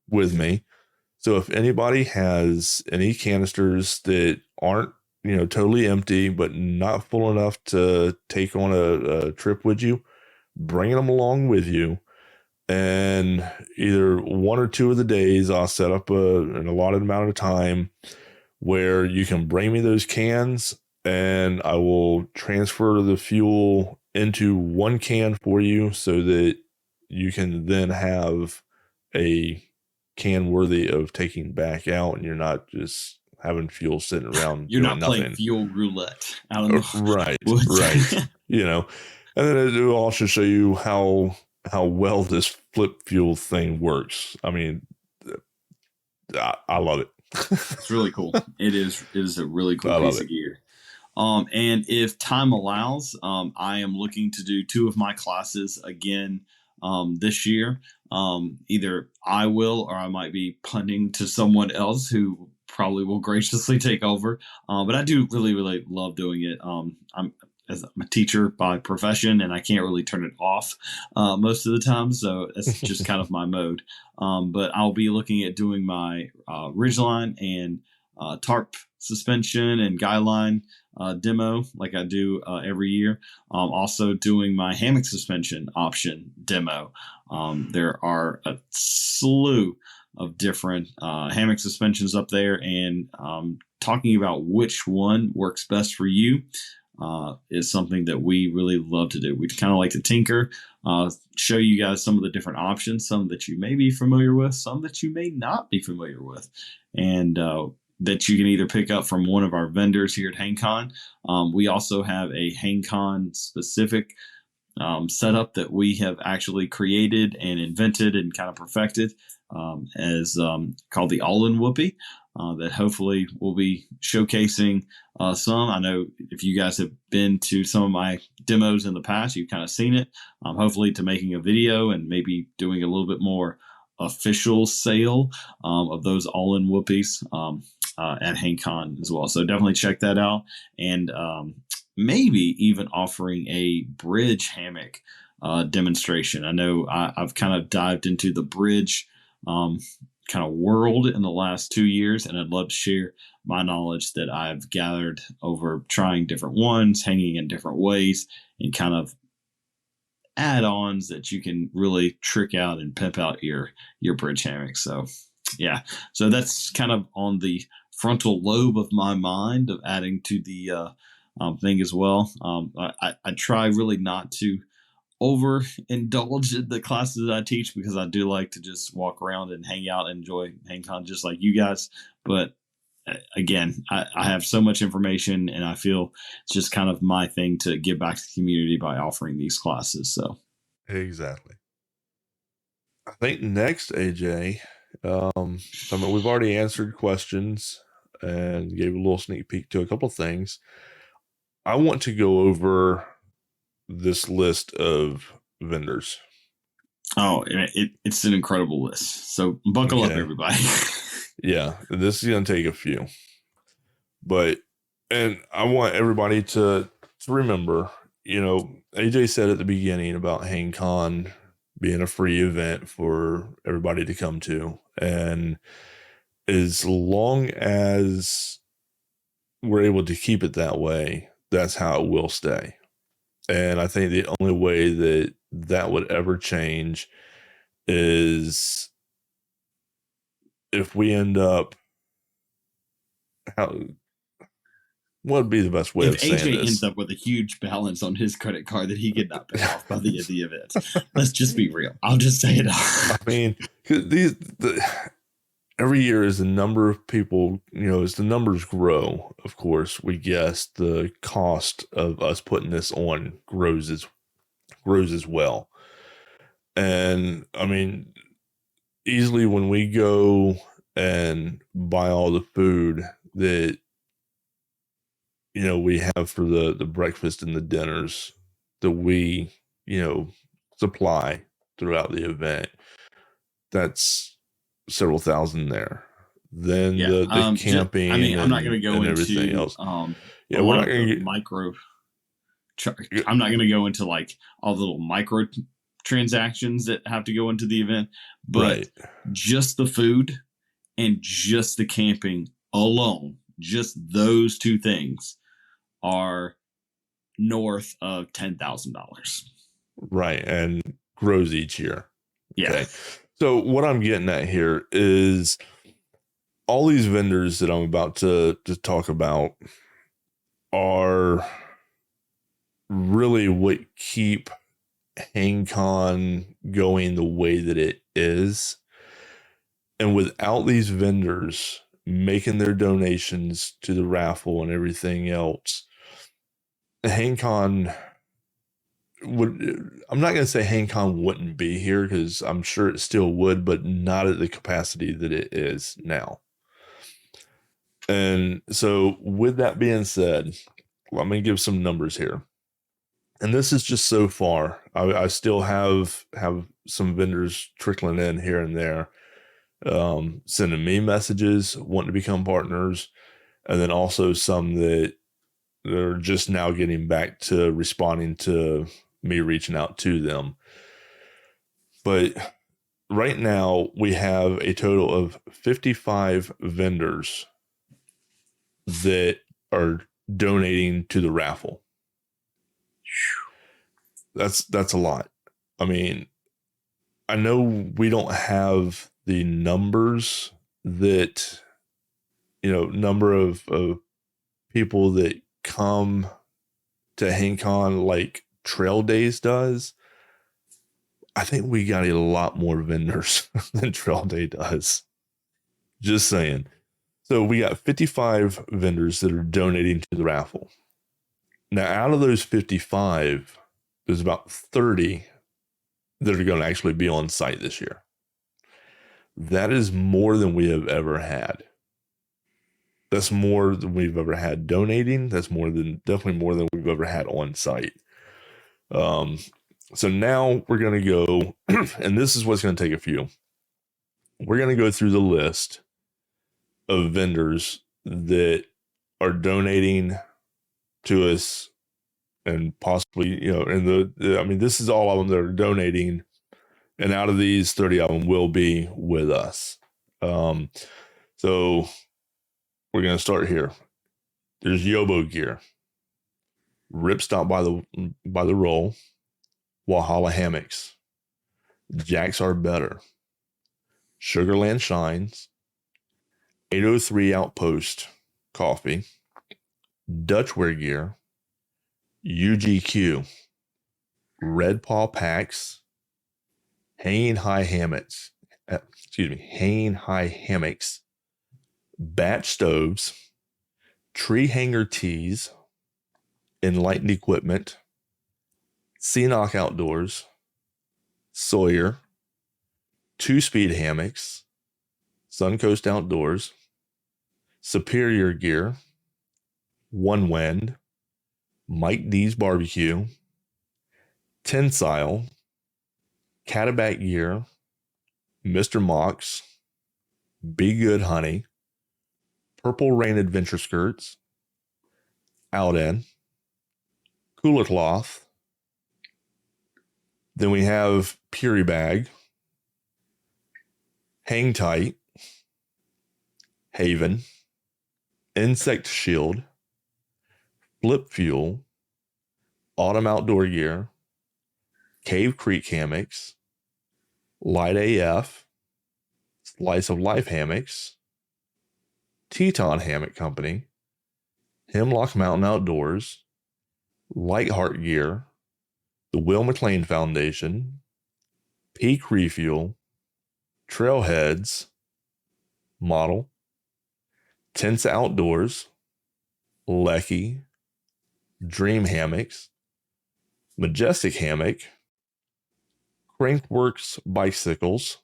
S2: with me. So if anybody has any canisters that aren't, totally empty, but not full enough to take on a trip with you, bring them along with you. And either one or two of the days, I'll set up an allotted amount of time where you can bring me those cans, and I will transfer the fuel into one can for you so that you can then have a can worthy of taking back out, and you're not just having fuel sitting around.
S3: You're not
S2: nothing.
S3: playing fuel roulette out in the
S2: right,
S3: woods.
S2: Right. And then it will also show you how well this flip fuel thing works. I mean, I love it.
S3: It's really cool. It is a really cool piece of gear. And if time allows, I am looking to do 2 of my classes again this year. Either I will, or I might be punting to someone else who probably will graciously take over. But I do really, really love doing it. I'm a teacher by profession, and I can't really turn it off most of the time. So that's just kind of my mode. But I'll be looking at doing my Ridgeline and tarp suspension and guy line demo like I do every year. Also doing my hammock suspension option demo. There are a slew of different hammock suspensions up there, and talking about which one works best for you is something that we really love to do. We kind of like to tinker, show you guys some of the different options, some that you may be familiar with, some that you may not be familiar with, and that you can either pick up from one of our vendors here at HangCon. We also have a HangCon specific setup that we have actually created and invented and kind of perfected as called the All-In Whoopee that hopefully will be showcasing some. I know if you guys have been to some of my demos in the past, you've kind of seen it. Hopefully to making a video and maybe doing a little bit more official sale of those All-In Whoopies at HangCon as well. So definitely check that out. And maybe even offering a bridge hammock demonstration. I know I've kind of dived into the bridge kind of world in the last 2 years, and I'd love to share my knowledge that I've gathered over trying different ones, hanging in different ways, and kind of add-ons that you can really trick out and pimp out your bridge hammock. So Yeah. So that's kind of on the frontal lobe of my mind of adding to the thing as well. I try really not to overindulge in the classes that I teach because I do like to just walk around and hang out and enjoy HangCon just like you guys. But again, I have so much information and I feel it's just kind of my thing to give back to the community by offering these classes. So
S2: Exactly. I think next, AJ, I mean, we've already answered questions and gave a little sneak peek to a couple of things. I want to go over this list of vendors.
S3: Oh, it's an incredible list. So buckle up, everybody.
S2: Yeah, this is going to take a few. And I want everybody to remember, AJ said at the beginning about HangCon being a free event for everybody to come to. And as long as we're able to keep it that way, that's how it will stay. And I think the only way that would ever change is if we end up, what would be the best way of saying
S3: AJ
S2: this?
S3: ends up with a huge balance on his credit card that he could not pay off by the end of the event. Let's just be real. I'll just say it.
S2: I mean, every year as the number of people, as the numbers grow, of course, we guess the cost of us putting this on grows as well. And I mean, easily when we go and buy all the food that we have for the breakfast and the dinners that we supply throughout the event, that's several thousand there. Then the camping,
S3: I'm not going to go into
S2: everything else.
S3: We're not going to get micro. I'm not going to go into like all the little micro transactions that have to go into the event, but just the food and just the camping alone, just those two things are north of $10,000.
S2: Right, and grows each year.
S3: Yeah.
S2: Okay. So what I'm getting at here is all these vendors that I'm about to talk about are really what keep HangCon going the way that it is. And without these vendors making their donations to the raffle and everything else, HangCon I'm not going to say HangCon wouldn't be here, because I'm sure it still would, but not at the capacity that it is now. And so with that being said, let me give some numbers here. And this is just so far. I still have some vendors trickling in here and there, sending me messages, wanting to become partners, and then also some that they're just now getting back to responding to me reaching out to them. But right now we have a total of 55 vendors that are donating to the raffle. That's a lot. I mean, I know we don't have the numbers that, number of people that come to HangCon like Trail Days does. I think we got a lot more vendors than Trail Day does. Just saying. So we got 55 vendors that are donating to the raffle. Now, out of those 55, there's about 30 that are going to actually be on site this year. That is more than we have ever had. That's more than we've ever had donating. That's definitely more than we've ever had on site. So now we're going to go, and this is what's going to take a few. We're going to go through the list of vendors that are donating to us, and possibly, this is all of them that are donating. And out of these, 30 of them will be with us. So we're going to start here. There's Yobo Gear, Ripstop by the Roll, Walhalla Hammocks, Jacks Are Better, Sugarland Shines, 803 Outpost Coffee, Dutchware Gear, UGQ, Red Paw Packs, Hanging High Hammocks, Batch Stoves, Tree Hanger Tees, Enlightened Equipment, Seanock Outdoors, Sawyer, Two Speed Hammocks, Suncoast Outdoors, Superior Gear, One Wind, Mike D's Barbecue, Tensile, Cataback Gear, Mr. Mox, Be Good Honey, Purple Rain Adventure Skirts, Outend, Cooler Cloth. Then we have Puri Bag, Hang Tight, Haven, Insect Shield, Flip Fuel, Autumn Outdoor Gear, Cave Creek Hammocks, Light AF, Slice of Life Hammocks, Teton Hammock Company, Hemlock Mountain Outdoors, Lightheart Gear, the Will McLean Foundation, Peak Refuel, Trailheads, Model, Tents Outdoors, Lecky, Dream Hammocks, Majestic Hammock, Crankworks Bicycles,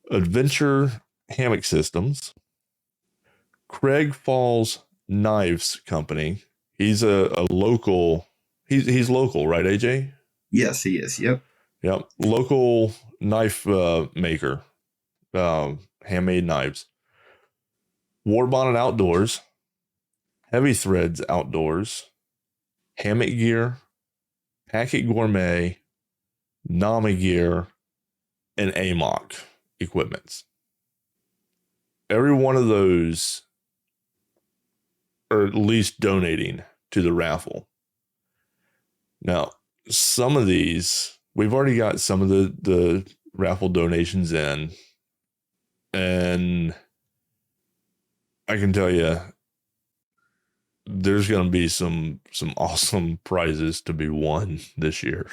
S2: Adventure Hammock Systems, Craig Falls Knives Company. He's a local. He's local, right, AJ?
S4: Yes, he is. Yep.
S2: Yep. Local knife maker. Handmade knives. War Bonnet Outdoors. Heavy Threads Outdoors. Hammock Gear. Packet Gourmet. Nama Gear. And AMOC equipments. Every one of those are at least donating to the raffle. Now, some of these, we've already got some of the raffle donations in, and I can tell you there's going to be some awesome prizes to be won this year.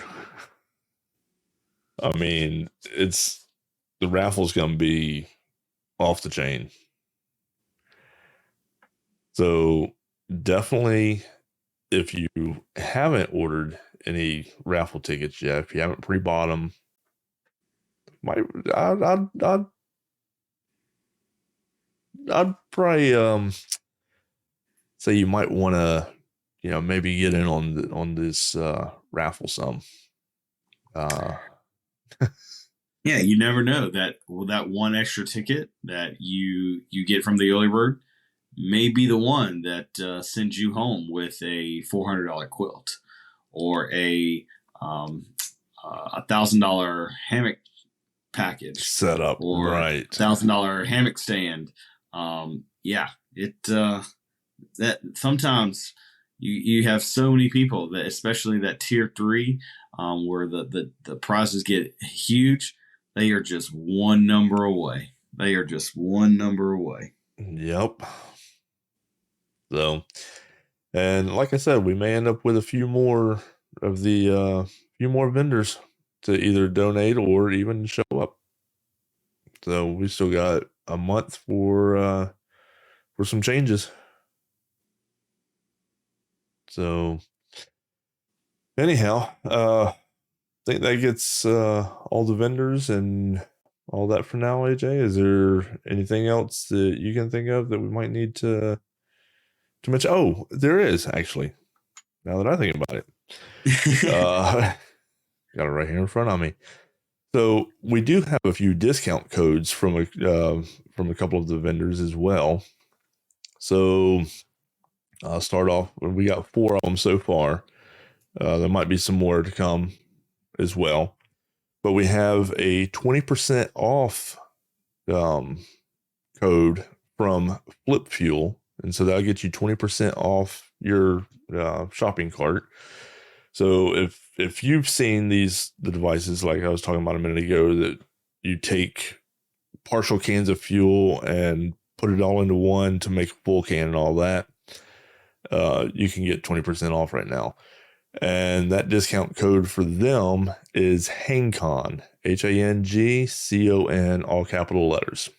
S2: I mean, the raffle's going to be off the chain. So definitely, if you haven't ordered any raffle tickets yet, if you haven't pre-bought them, I'd probably say you might want to, maybe get in on this raffle some.
S3: Yeah, you never know that one extra ticket that you get from the early bird may be the one that sends you home with a $400 quilt or a $1,000 hammock package
S2: Set up,
S3: or
S2: right?
S3: $1,000 hammock stand. That sometimes you have so many people that, especially that tier 3, where the prizes get huge. They are just one number away.
S2: Yep. So, and like I said, we may end up with a few more of the few more vendors to either donate or even show up. So we still got a month for some changes. So anyhow, I think that gets all the vendors and all that for now, AJ. Is there anything else that you can think of that we might need to mention? Oh, there is, actually. Now that I think about it. Got it right here in front of me. So we do have a few discount codes from a couple of the vendors as well. So I'll start off. We got 4 of them so far. There might be some more to come as well. But we have a 20% off code from Flip Fuel. And so that'll get you 20% off your shopping cart. So if you've seen the devices like I was talking about a minute ago that you take partial cans of fuel and put it all into one to make a full can and all that, you can get 20% off right now. And that discount code for them is HangCon, HANGCON, all capital letters.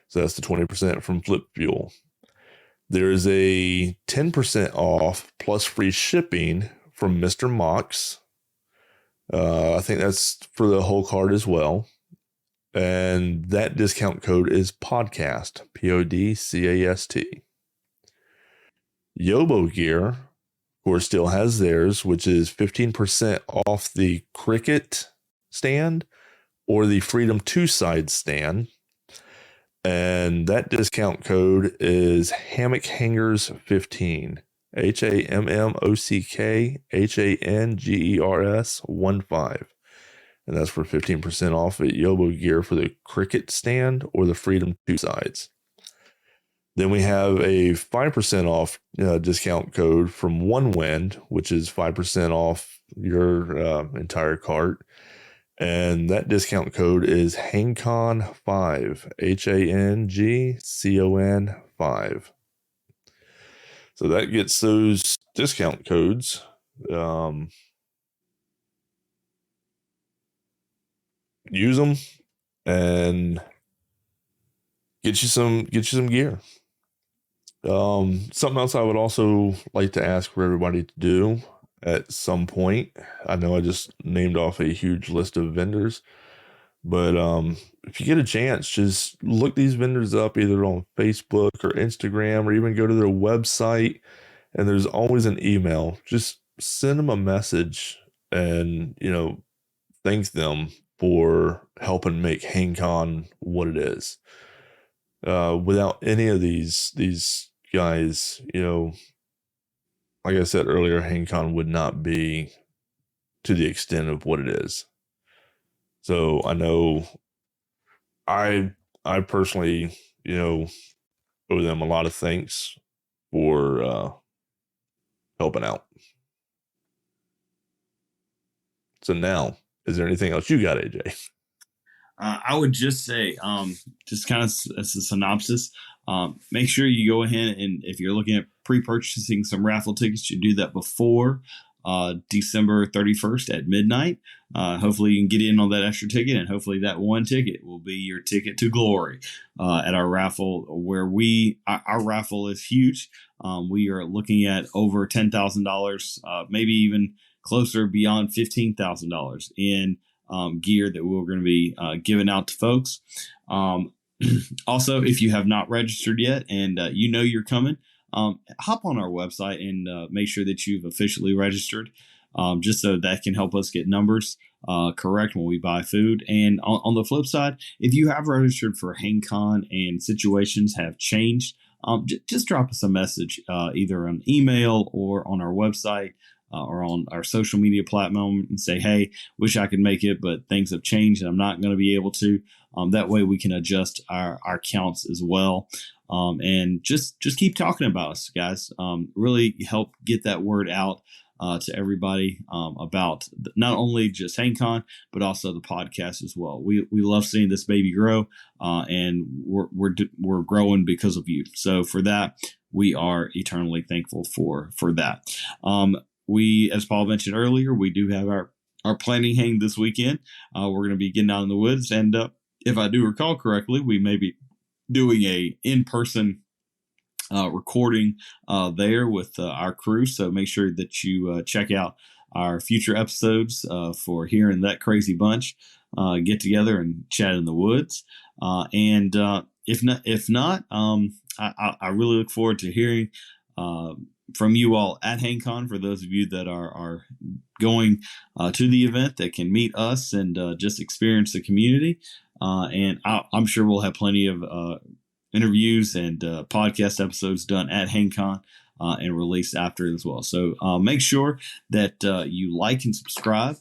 S2: So that's the 20% from Flip Fuel. There is a 10% off plus free shipping from Mr. Mox. I think that's for the whole card as well. And that discount code is podcast, PODCAST. Yobo Gear, of course, still has theirs, which is 15% off the Cricket stand or the Freedom 2-side stand. And that discount code is Hammock Hangers 15, HAMMOCKHANGERS 15. And that's for 15% off at Yobo Gear for the Cricket stand or the Freedom 2 sides. Then we have a 5% off discount code from One Wind, which is 5% off your entire cart. And that discount code is HangCon5, HANGCON 5. So that gets those discount codes. Use them and get you some gear. Something else I would also like to ask for everybody to do at some point. I know I just named off a huge list of vendors, but if you get a chance, just look these vendors up either on Facebook or Instagram, or even go to their website, and there's always an email. Just send them a message and, thank them for helping make HangCon what it is. Without any of these guys, like I said earlier, HangCon would not be to the extent of what it is. So I know I personally, owe them a lot of thanks for helping out. So now, is there anything else you got, AJ?
S3: I would just say, just kind of as a synopsis, make sure you go ahead and if you're looking at pre-purchasing some raffle tickets, you do that before December 31st at midnight. Hopefully you can get in on that extra ticket, and hopefully that one ticket will be your ticket to glory at our raffle, where our raffle is huge. We are looking at over $10,000, maybe even closer beyond $15,000 in gear that we're going to be giving out to folks. Also, if you have not registered yet and you're coming, hop on our website and make sure that you've officially registered, just so that can help us get numbers correct when we buy food. And on the flip side, if you have registered for HangCon and situations have changed, just drop us a message, either on email or on our website, or on our social media platform, and say, hey, wish I could make it, but things have changed and I'm not going to be able to. That way we can adjust our counts as well. And just keep talking about us, guys. Really help get that word out to everybody about not only just HangCon, but also the podcast as well. We love seeing this baby grow, and we're growing because of you. So for that, we are eternally thankful for that. We, as Paul mentioned earlier, we do have our planning hang this weekend. We're going to be getting out in the woods, and if I do recall correctly, we may be doing a in-person recording there with our crew. So make sure that you check out our future episodes for hearing that crazy bunch get together and chat in the woods. And if not, I really look forward to hearing from you all at HangCon. For those of you that are going to the event, that can meet us and just experience the community. And I'm sure we'll have plenty of interviews and podcast episodes done at HangCon and released after it as well. So make sure that you like and subscribe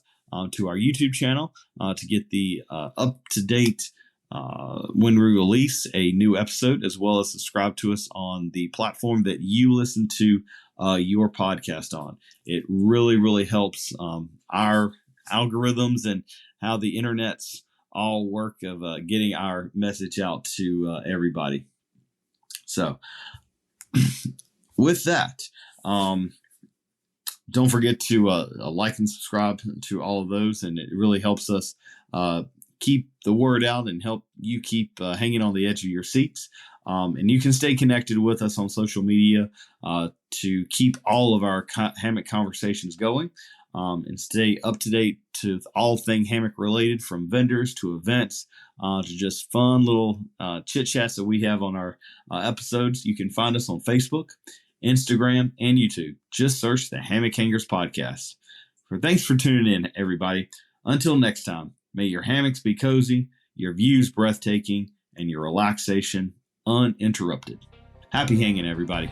S3: to our YouTube channel to get the up-to-date when we release a new episode, as well as subscribe to us on the platform that you listen to your podcast on. It really, really helps our algorithms and how the internet's all work of getting our message out to everybody. So with that, don't forget to like and subscribe to all of those, and it really helps us keep the word out and help you keep hanging on the edge of your seats. And you can stay connected with us on social media to keep all of our hammock conversations going, and stay up to date to all thing hammock related, from vendors to events to just fun little chit chats that we have on our episodes. You can find us on Facebook, Instagram, and YouTube. Just search the Hammock Hangers Podcast. Thanks for tuning in, everybody. Until next time, may your hammocks be cozy, your views breathtaking, and your relaxation uninterrupted. Happy hanging, everybody.